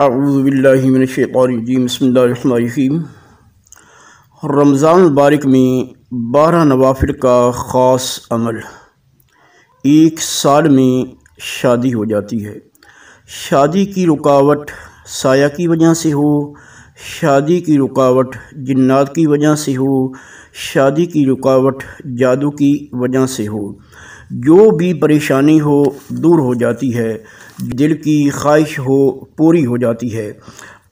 اعوذ باللہ من الشیطان الرجیم بسم اللہ الرحمن الرحیم۔ رمضان المبارک میں 12 نوافل کا خاص عمل۔ ایک سال میں شادی ہو جاتی ہے۔ شادی کی رکاوٹ سایہ کی وجہ سے ہو، شادی کی رکاوٹ جنات کی وجہ سے ہو، شادی کی رکاوٹ جادو کی وجہ سے ہو، جو بھی پریشانی ہو دور ہو جاتی ہے، دل کی خواہش ہو پوری ہو جاتی ہے۔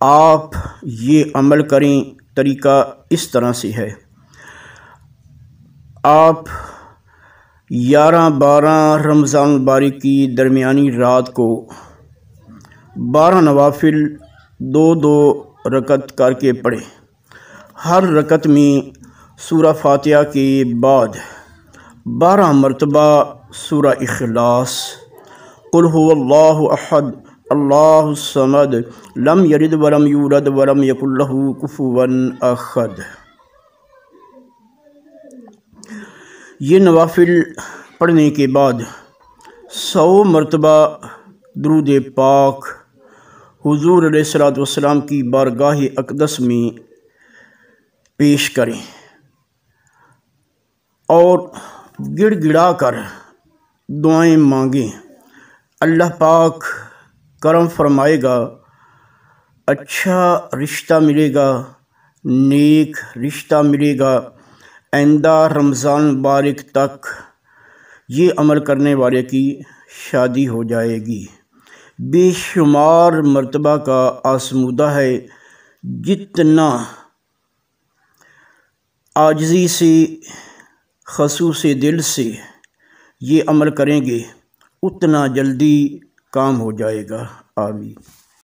آپ یہ عمل کریں۔ طریقہ اس طرح سے ہے، آپ 11-12 رمضان المبارک کی درمیانی رات کو 12 نوافل 2 رکعت کر کے پڑھیں۔ ہر رکعت میں سورہ فاتحہ کے بعد 12 مرتبہ سورہ اخلاص، قل هو اللہ احد اللہ الصمد لم یلد ولم یولد ولم یکن لہ کفوا احد، یہ نوافل پڑھنے کے بعد 100 مرتبہ درود پاک حضور علیہ الصلوۃ والسلام کی بارگاہ اقدس میں پیش کریں اور گڑ گڑا کر دعائیں مانگیں۔ اللہ پاک کرم فرمائے گا، اچھا رشتہ ملے گا، نیک رشتہ ملے گا۔ آئندہ رمضان مبارک تک یہ عمل کرنے والے کی شادی ہو جائے گی۔ بے شمار مرتبہ کا آزمودہ ہے، جتنا عاجزی سے خصوص دل سے یہ عمل کریں گے اتنا جلدی کام ہو جائے گا۔ آمین۔